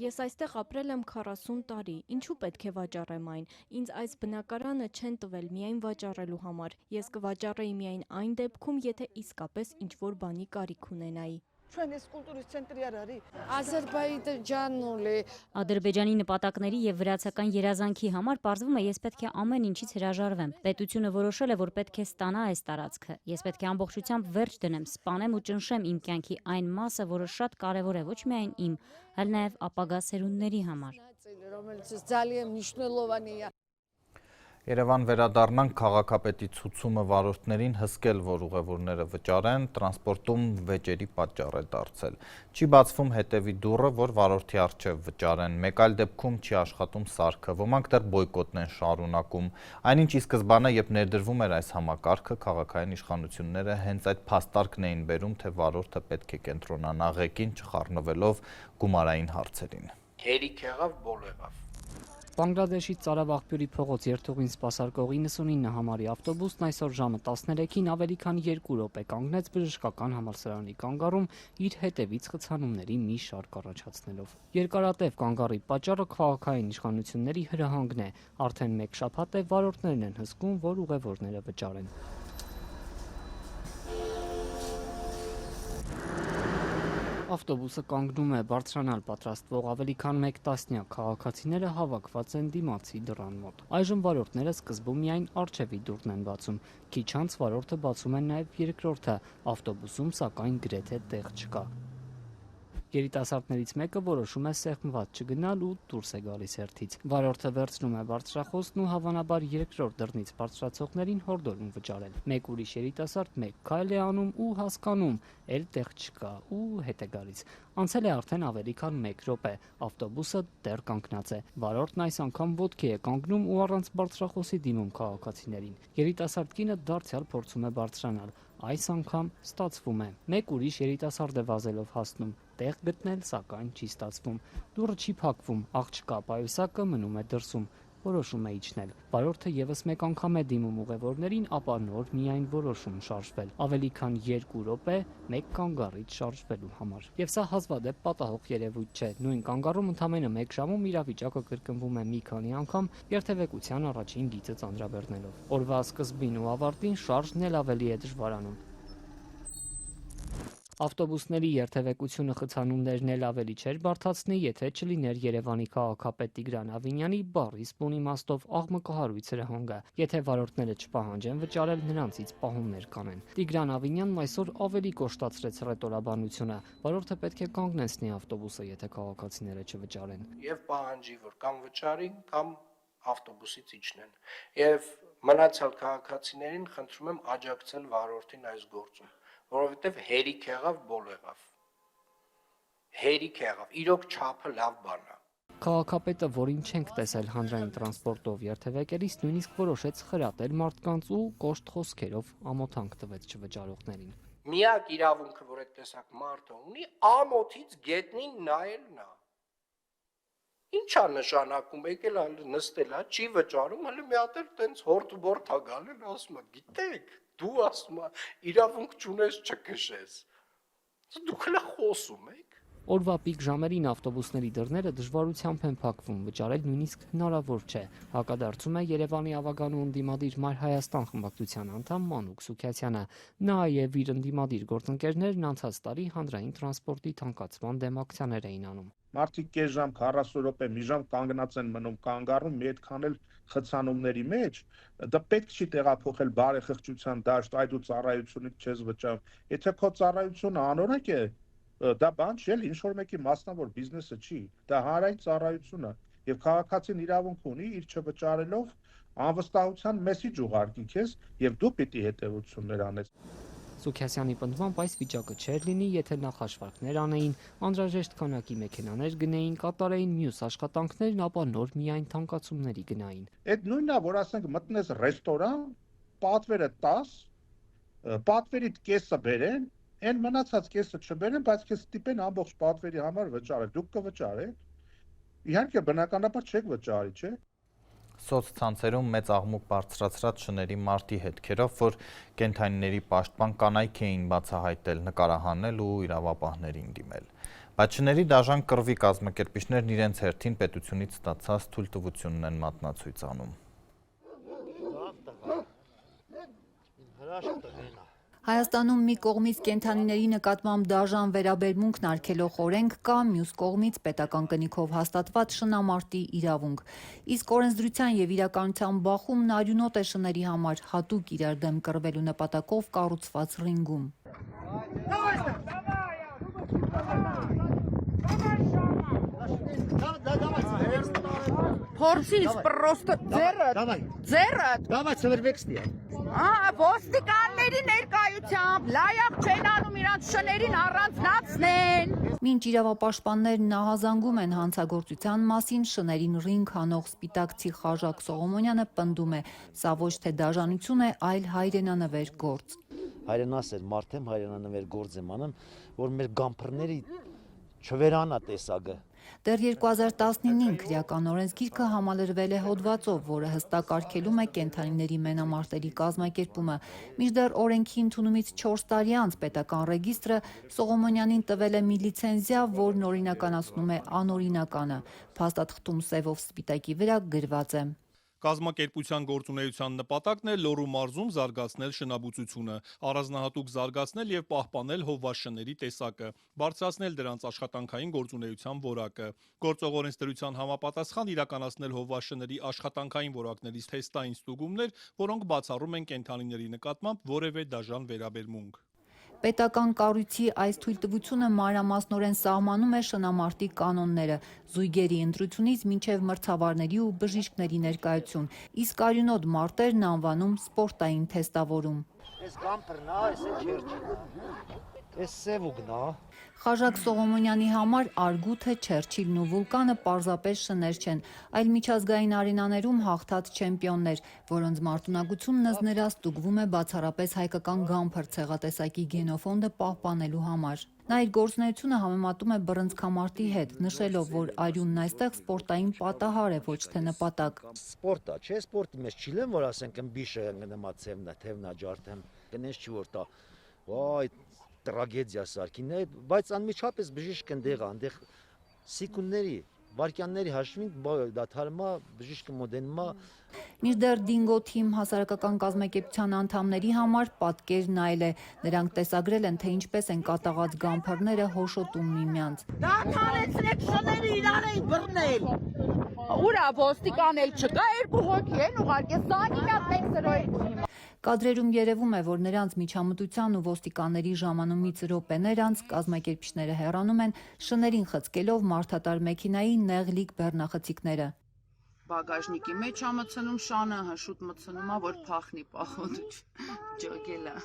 Ես այստեղ ապրել եմ 40 տարի, ինչու պետք է վաճառեմ այն, ինձ այս բնակարանը չեն տվել միայն վաճառելու համար, ես կվաճառեի միայն այն դեպքում, եթե իսկապես ինչ-որ բանի կարիք ունենայի։ Ադրբեջանի նպատակների եւ վրացական երազանքի համար պարզվում է ես պետք է ամեն ինչից հրաժարվեմ։ Պետությունը որոշել է, որ պետք է ստանա այս տարածքը։ Ես պետք է ամբողջությամբ վերջ դնեմ, սպանեմ ու ճնշեմ իմ կյանքի այն մասը, որը շատ կարևոր է ոչ միայն իմ, այլ նաեւ ապագա սերունդների համար։ Երևան վերադառնանք քաղաքապետի ցուցումը վարորդներին հսկել, որ ուղևորները վճարեն, տրանսպորտում վեճերի պատճառ է դարձել։ Չի բացվում հետևի դուռը, որ վարորդի առջև վճարեն, մեկ այլ դեպքում չի աշխատում սարքը, ոմանք դեռ բոյկոտն են շարունակում։ Այնինչ ի սկզբանե, երբ ներդրվում էր այս համակարգը, քաղաքային իշխանությունները հենց այդ փաստարկն էին բերում, թե վարորդը պետք է կենտրոնանա ղեկին, չխառնվելով գումարային հարցերին։ Հերիք եղավ, բոլ եղավ։ Բանգլադեշի Ծարավաղբյուրի փողոց երթուղին սպասարկող 99 համարի ավտոբուսն այսօր ժամը 13-ին ավելի քան 2 րոպե կանգնեց բժշկական համալսարանի կանգառում իր հետևից խցանումների մի շարք առաջացնելով։ Երկարատև կանգառի պատճառը քաղաքային իշխանությունների հրահանգն է, արդեն մեկ շաբաթ է վարորդներն են հսկում, որ ուղևորները վճարեն։ Ավտոբուսը կանգնում է, բարձրանալ պատրաստվող ավելի քան 1 տասնյակ քաղաքացիները հավաքված են դիմացի դռան մոտ։ Այժմ վարորդները սկզբում միայն առջևի դուռն են բացում, քիչ անց վարորդը բացում են նաև երկրորդը, ավտոբուսում սակայն գրեթե տեղ չկա։ Երիտասարդներից մեկը որոշում է սեղմված չգնալ ու դուրս է գալիս հերթից։ Վարորդը վերցնում է բարձրախոսն ու հավանաբար երկրորդ դռնից բարձրացողներին հորդորում վճարել։ Մեկ ուրիշ երիտասարդ մեկ քայլ է անում ու հասկանում, էլ տեղ չկա ու հետ է գալիս։ Անցել է արդեն ավելի քան 1 րոպե, ավտոբուսը դեռ կանգնած է։ Վարորդն այս անգամ ոտքի է կանգնում ու առանց բարձրախոսի դիմում քաղաքացիներին։ Երիտասարդ կինը դարձյալ փորձում է բարձրանալ։ Այս անգամ ստացվում է։ Մեկ ուրիշ երիտասարդ է վազելով հասնում։ Տեղ գտնել սակայն չի ստացվում։ Դուռը չի փակվում, աղջկա պայուսակը մնում է դրսում։ Որոշում է իջնել։ Վարորդը եւս մեկ անգամ է դիմում ուղևորներին, ապա նոր միայն որոշում շարժվել։ Ավելի քան 2 րոպե մեկ կանգառից շարժվելու համար։ Եվ սա հազվադեպ պատահող երևույթ չէ։ Նույն կանգառում ընդամենը 1 ժամում իրավիճակը կրկնվում է մի քանի անգամ, երթևեկության առաջին գիծը ծանրաբեռնելով։ Օրվա սկզբին ու ավարտին շարժն էլ ավելի է դժվարանում։ Ավտոբուսների երթևեկությունը խցանումներն էլ ավելի չէր բարդացնի, եթե չլիներ Երևանի քաղաքապետ Տիգրան Ավինյանի բառի սպուն իմաստով աղմկահարույց հրահանգը։ Եթե վարորդները չպահանջեն վճարել, նրանցից պահումներ կանեն։ Տիգրան Ավինյանն այսօր ավելի կոշտացրեց ռետորաբանությունը։ Վարորդը պետք է կանգնեցնի ավտոբուսը, եթե քաղաքացիները չվճարեն։ Եվ պահանջի, որ կամ վճարին, կամ ավտոբուսից իջնեն։ Եվ մնացյալ քաղաքացիներին խնդրում եմ աջակցել վարորդին այս գործում, որովհետև հերիք եղավ, բոլ եղավ։ Հերիք եղավ, իրոք չափը լավ բան է։ Քաղաքապետը, որին չենք տեսել հանրային տրանսպորտով երթևեկելիս, նույնիսկ որոշեց խրատել մարդկանց ու կոշտ խոսքերով ամոթանք տվեց չվճարողներին։ Միակ իրավունքը, որ այդ տեսակ մարդը ունի, ամոթից գետնին նայելն է։ Ինչ է նշանակում, եկել է նստել է, չի վճարում, հələ մի հատ էլ տենց հորթ ու բորթ է գալել, ասում է, գիտեք, դու ասում է, իրավունք չունես չքշես։ Դուք հələ խոսում եք։ Օրվա պիկ ժամերին ավտոբուսների դռները դժվարությամբ են փակվում, վճարել նույնիսկ հնարավոր չէ, հակադարձում է Երևանի ավագանու ընդդիմադիր Մայր Հայաստան խմբակցության անդամ Մանուկ Սուքիասյանը։ Նա եւ իր ընդդիմադիր գործընկերներն անցած տարի հանրային տրանսպորտի թանկացման դեմ ակցիաներ էին անում։ Մարդիկ կես ժամ, 40 րոպե, մի ժամ կանգնած են մնում, կանգառում, մի այդքան էլ խցանումների մեջ, դա պետք չի տեղափոխել բարեխղճության դաշտ, այ դու ծառայությունից չես վճարում։ Եթե քո ծառայությունը անօրինակ է, դա բան չի, ինչ որ մեկի մասնավոր բիզնեսը չի, դա հանրային ծառայություն է, եւ քաղաքացին իրավունք ունի իր չվճարելով անվստահության մեսիջ ուղարկի քեզ, եւ դու պիտի հետեւություններ անես։ Սուքիասյանի պնդմամբ այս վիճակը չէր լինի, եթե նախաշվարկներ անեին, անհրաժեշտ քանակի մեքենաներ գնեին, կատարեին մյուս աշխատանքներն, ապա նոր միայն թանկացումների գնային։ Այդ նույնն է, որ ասենք մտնես ռեստորան, պատվերը 10, պատվերիդ կեսը բերեն, այն մնացած կեսը չբերեն, բայց քեզ ստիպեն ամբողջ պատվերի համար վճարել։ Դուք կվճարեք։ Իհարկե բնականաբար չեք վճարի, չէ՞։ Սոցցանցերում մեծ աղմուկ բարձրացրած շների մարտի հետքերով, որ կենդանիների պաշտպան կանայք էին բացահայտել, նկարահանել ու իրավապահներին դիմել։ Բայց շների դաժան կռվի կազմակերպիչներն իրենց հերթին պետությունից ստացած թույլտվությունն են մատնացույց անում։ Հայաստանում մի կողմից կենդանիների նկատմամբ դաժան վերաբերմունքն արգելող օրենք կա, մյուս կողմից պետական կնիքով հաստատված շնամարտի իրավունք։ Իսկ օրենսդրության եւ իրականության բախումն արյունոտ է շների համար, հատուկ իրար դեմ կռվելու նպատակով կառուցված ռինգում։ Փորձից պրոստը ձեռը ոստիկանների ներկայությամբ լայախ չեն անում իրանց շներին առանձնացնեն։ Մինչ իրավապաշտպաններն նահազանգում են հանցագործության մասին, շներին ռինգ հանող սպիտակցի Խաժակ Սողոմոնյանը պնդում է, սա ոչ թե դաժանություն է, այլ հայրենանվեր գործ։ Հայրենասեր մարդ եմ, հայրենանվեր գործ եմ անում, որ մեր գամփրների չվերանա տեսակը։ Դեռ 2015-ին քրեական օրենսգիրքը համալրվել է հոդվածով, որը հստակ արգելում է կենդանիների մենամարտերի կազմակերպումը։ Մինչդեռ օրենքի ընդունումից 4 տարի անց պետական ռեգիստրը Սողոմոնյանին տվել է մի լիցենզիա, որն օրինականացնում է անօրինականը։ Փաստաթղթում սևով սպիտակի վրա գրված է. Կազմակերպության գործունեության նպատակն է Լոռու մարզում զարգացնել շնաբուծությունը, առանձնահատուկ զարգացնել եւ պահպանել հովվաշների տեսակը, բարձրացնել դրանց աշխատանքային գործունեության որակը, գործող օրենսդրության համապատասխան իրականացնել հովվաշների աշխատանքային որակներից թեստային ստուգումներ, որոնք բացառում են կենդանիների նկատմամբ որևէ դաժան վերաբերմունք։ Պետական կառույցի այս թույլտվությունը մանրամասնորեն սահմանում է շնամարտի կանոնները, զույգերի ընտրությունից մինչև մրցավարների ու բժիշկների ներկայություն, իսկ արյունոտ մարտերն անվանում սպորտային թեստավորում։ Խաժակ Սողոմոնյանի համար Արգութը, Չերչիլն ու Վուլկանը պարզապես շներ չեն, այլ միջազգային արենաներում հաղթած չեմպիոններ, որոնց մարտունակությունն ըստ ստուգվում է բացառապես հայկական գամփր ցեղատեսակի գենոֆոնդը պահպանելու համար։ Նա իր գործունեությունը համեմատում է բռնցքամարտի հետ, նշելով, որ արյունն այստեղ սպորտային պատահար է, ոչ թե նպատակ։ Սպորտա, չէ, սպորտի մեջ չիլեմ, որ ասենք ըմբիշը նմացեմ, թևնա ջարդեմ, կնես չի որ տա, վայ, տրագեդիա սարքին է, բայց անմիջապես բժիշկն դեղա, այնտեղ սեկունդների, վայրկյանների հաշվին դադարումա բժիշկը մոդենումա։ Մինչդեռ Դինգո թիմ հասարակական կազմակերպության անդամների համար պատկերն այլ է։ Նրանք տեսագրել են, թե ինչպես են կատաղած գամփրները հոշոտում միմյանց։ Դադարեցրեք շները իրար էին բռնել։ Ուրա ոստիկան էլ չկա, երկու հոգի են ուղարկել, սանիմյատ մեկ սրոյի։ Կադրերում երևում է, որ նրանց միջամտության ու ոստիկանների ժամանումից րոպեներ անց կազմակերպիչները հեռանում են, շներին խցկելով մարդատար մեքենայի նեղլիկ բեռնախցիկները։ Բագաժնիկի մեջ ա մցնում շանը, շուտ մցնում ա, որ փախնի պախոտ ջոգելա։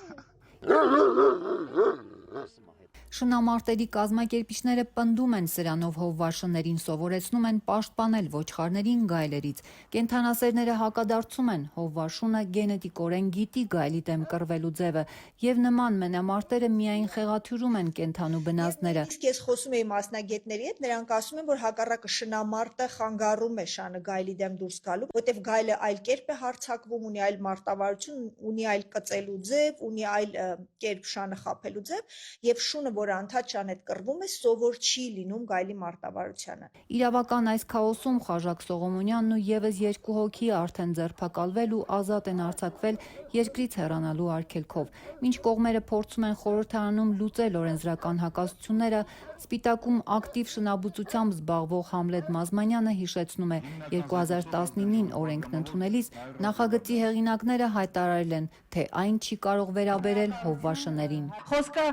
Շնամարտերի կազմակերպիչները պնդում են սրանով հովվաշներին, սովորեցնում են պաշտպանել ոչխարներին գայլերից։ Կենդանասերները հակադարձում են, հովվաշունը գենետիկորեն գիտի գայլի դեմ կռվելու ձևը, եւ նման մենամարտերը միայն խեղաթյուրում են կենդանու բնազդները։ Իսկ ես խոսում էի մասնագետների հետ, նրանք ասում են, որ հակառակը շնամարտը խանգարում է շանը գայլի դեմ դուրս գալու, որտեղ գայլը այլ կերպ է հարձակվում, ունի այլ մարտավարություն, ունի այլ կծելու ձև, ունի այլ կերպ շանը խաբելու ձև, եւ շունը որը անդադար հետ կռվում է, սովոր չի լինում գայլի մարտավարությանը։ Իրավական այս քաոսում Խաժակ Սողոմոնյանն ու եւս 2 հոգի արդեն ձերբակալվել ու ազատ են արձակվել երկրից հեռանալու արգելքով։ Մինչ կողմերը փորձում են խորհրդարանում լուծել օրենսդրական հակասությունները, Սպիտակում ակտիվ շնաբուծությամբ զբաղվող Համլետ Մազմանյանը հիշեցնում է 2019-ին օրենքն ընդունելիս նախագծի հեղինակները հայտարարել են, թե այն չի կարող վերաբերել հովվաշներին։ Խոսքը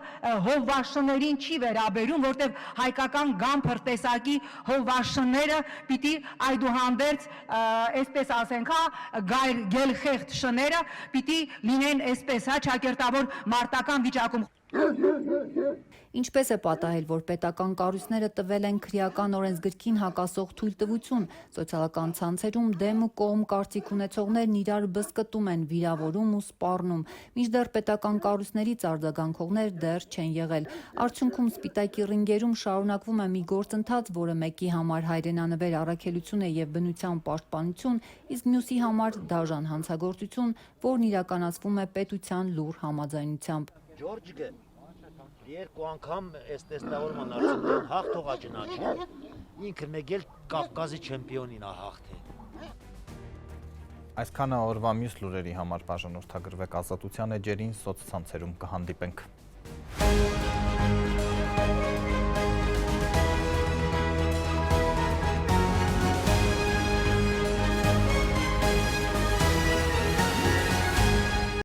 հովվաշներին չի վերաբերում, որտեղ հայկական գամփր տեսակի հովվաշները պիտի այդուհանդերձ, այսպես ասենք, գելխեղտ շները պիտի լինեն այսպես, ճակերտավոր մարտական վիճակում։ Ինչպես է պատահել, որ պետական կառույցները տվել են քրեական օրենսգրքին հակասող թույլտվություն, սոցիալական ցանցերում դեմ ու կողմ կարծիք ունեցողներն իրար բզկտում են, վիրավորում ու սպառնում, մինչդեռ պետական կառույցներից արձագանքողներ դեռ չեն եղել։ Արդյունքում Սպիտակի ռինգերում շարունակվում է մի գործընթաց, որը մեկի համար հայրենանվեր առաքելություն է եւ բնության պաշտպանություն, իսկ մյուսի համար դաժան հանցագործություն, որն իրականացվում է պետության լուր համաձայնությամբ։ Երկու անգամ այս տեստավորման արդյունքում հաղթող աջնաճի, ինքը մեկ էլ Կավկազի չեմպիոնին է հաղթել։ Այսքանը օրվա մյուս լուրերի համար բաժանորդագրվեք Ազատության էջերին, սոցցանցերում կհանդիպենք։